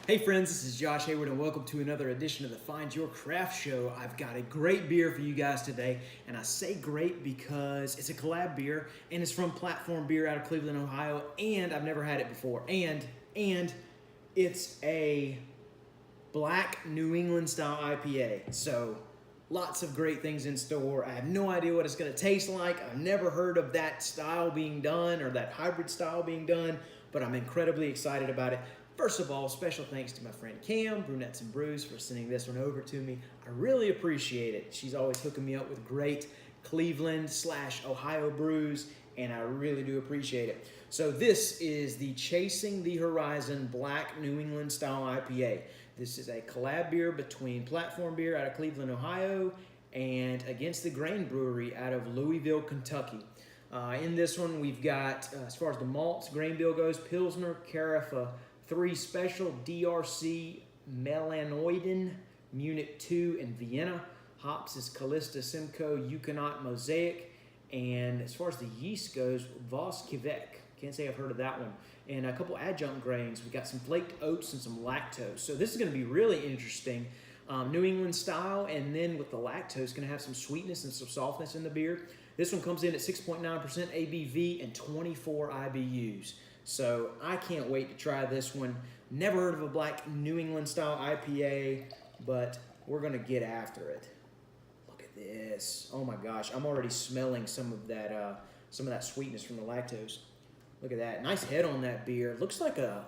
Hey friends, this is Josh Hayward and welcome to another edition of the Find Your Craft Show. I've got a great beer for you guys today, and I say great because it's a collab beer and it's from Platform Beer out of Cleveland, Ohio, and I've never had it before. And it's a Black New England style IPA. So lots of great things in store. I have no idea what it's going to taste like. I've never heard of that style being done or that hybrid style being done, but I'm incredibly excited about it. First of all, special thanks to my friend Cam, Brunettes and Brews, for sending this one over to me. I really appreciate it. She's always hooking me up with great Cleveland/Ohio brews, and I really do appreciate it. So this is the Chasing the Horizon Black New England Style IPA. This is a collab beer between Platform Beer out of Cleveland, Ohio, and Against the Grain Brewery out of Louisville, Kentucky. In this one, we've got, as far as the malts, grain bill goes, Pilsner, Carafa, 3 Special, DRC, Melanoidin, Munich 2, and Vienna. Hops is Callista, Simcoe, Euconaut, Mosaic. And as far as the yeast goes, Vos Quebec. Can't say I've heard of that one. And a couple adjunct grains. We got some flaked oats and some lactose. So this is going to be really interesting. New England style, and then with the lactose, going to have some sweetness and some softness in the beer. This one comes in at 6.9% ABV and 24 IBUs. So I can't wait to try this one. Never heard of a Black New England style IPA, but we're gonna get after it. Look at this. Oh my gosh, I'm already smelling some of that sweetness from the lactose. Look at that. Nice head on that beer. Looks like a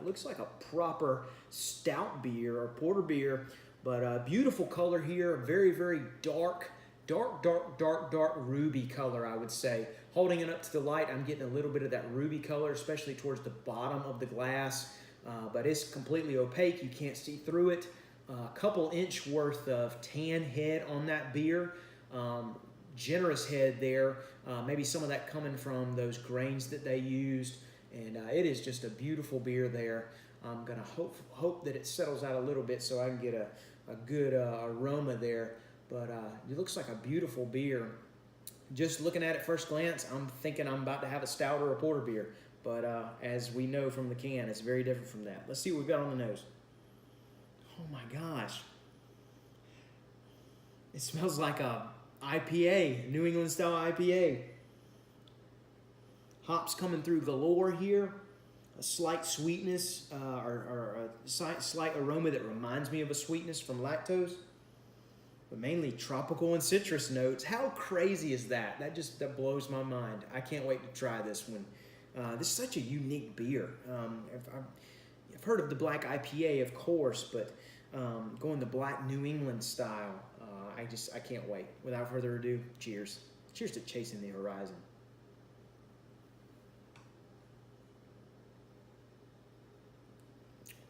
proper stout beer or porter beer, but beautiful color here. Very, very dark ruby color, I would say. Holding it up to the light, I'm getting a little bit of that ruby color, especially towards the bottom of the glass, but it's completely opaque. You can't see through it. A couple inch worth of tan head on that beer. Generous head there. Maybe some of that coming from those grains that they used, and it is just a beautiful beer there. I'm gonna hope that it settles out a little bit so I can get a good aroma there. But it looks like a beautiful beer. Just looking at it first glance, I'm thinking I'm about to have a stout or a porter beer. But as we know from the can, it's very different from that. Let's see what we've got on the nose. Oh my gosh. It smells like a IPA, New England style IPA. Hops coming through galore here. A slight sweetness or a slight aroma that reminds me of a sweetness from lactose. But mainly tropical and citrus notes. How crazy is that? That blows my mind. I can't wait to try this one. This is such a unique beer. I've heard of the Black IPA, of course, but going the Black New England style, I can't wait. Without further ado, cheers. Cheers to Chasing the Horizon.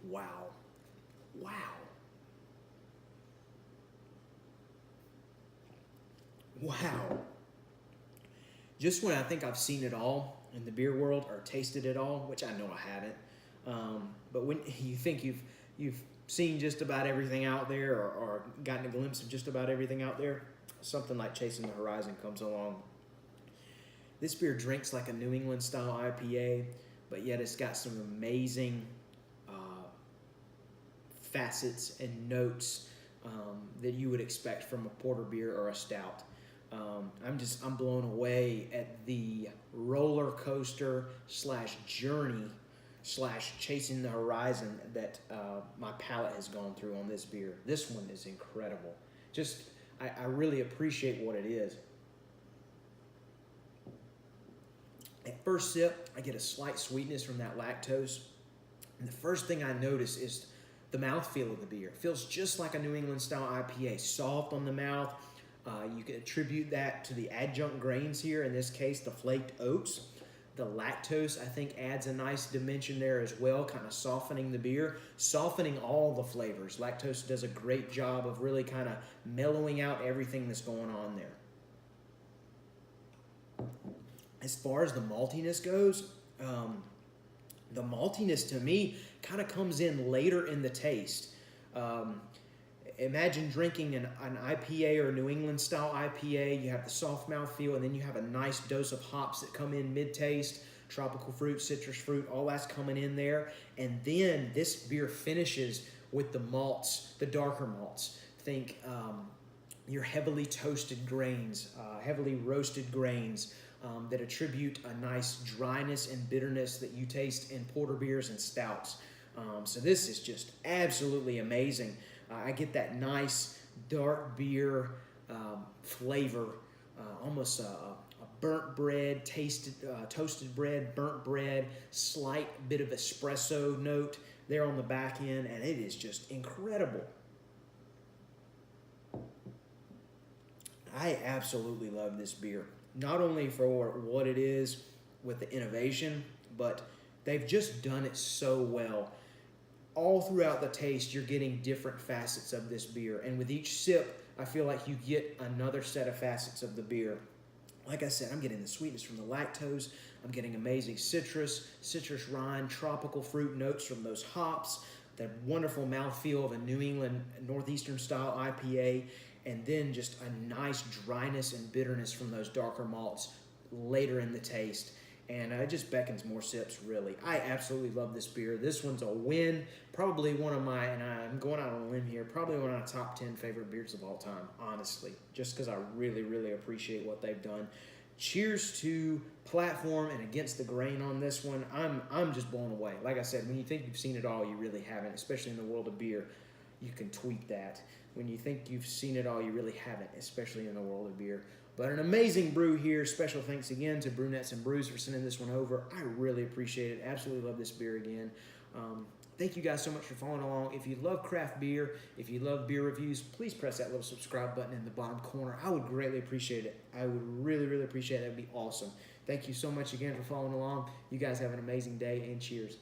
Wow. Wow. Wow. Just when I think I've seen it all in the beer world or tasted it all, which I know I haven't, but when you think you've seen just about everything out there or gotten a glimpse of just about everything out there, something like Chasing the Horizon comes along. This beer drinks like a New England style IPA, but yet it's got some amazing facets and notes that you would expect from a porter beer or a stout. I'm blown away at the roller coaster / journey / chasing the horizon that my palate has gone through on this beer. This one is incredible. I really appreciate what it is. At first sip, I get a slight sweetness from that lactose. And the first thing I notice is the mouthfeel of the beer. It feels just like a New England style IPA, soft on the mouth. You can attribute that to the adjunct grains here, in this case, the flaked oats. The lactose, I think, adds a nice dimension there as well, kind of softening the beer, softening all the flavors. Lactose does a great job of really kind of mellowing out everything that's going on there. As far as the maltiness goes, the maltiness to me kind of comes in later in the taste. Imagine drinking an IPA or a New England style IPA. You have the soft mouth feel, and then you have a nice dose of hops that come in mid-taste. tropical fruit, citrus fruit, all that's coming in there. And then this beer finishes with the malts, the darker malts. Think your heavily toasted grains, heavily roasted grains that attribute a nice dryness and bitterness that you taste in porter beers and stouts. So this is just absolutely amazing. I get that nice dark beer flavor, almost a burnt bread, toasted bread, burnt bread, slight bit of espresso note there on the back end, and it is just incredible. I absolutely love this beer, not only for what it is with the innovation, but they've just done it so well. All throughout the taste, you're getting different facets of this beer, and with each sip, I feel like you get another set of facets of the beer. Like I said, I'm getting the sweetness from the lactose. I'm getting amazing citrus rind, tropical fruit notes from those hops, the wonderful mouthfeel of a New England Northeastern style IPA, and then just a nice dryness and bitterness from those darker malts later in the taste. And it just beckons more sips, really. I absolutely love this beer. This one's a win. Probably one of my, and I'm going out on a limb here, probably one of my top 10 favorite beers of all time, honestly, just because I really, really appreciate what they've done. Cheers to Platform and Against the Grain on this one. I'm just blown away. Like I said, when you think you've seen it all, you really haven't, especially in the world of beer. You can tweak that. When you think you've seen it all, you really haven't, especially in the world of beer. But an amazing brew here. Special thanks again to Brunettes and Brews for sending this one over. I really appreciate it. Absolutely love this beer again. Thank you guys so much for following along. If you love craft beer, if you love beer reviews, please press that little subscribe button in the bottom corner. I would greatly appreciate it. I would really, really appreciate it. That would be awesome. Thank you so much again for following along. You guys have an amazing day, and cheers.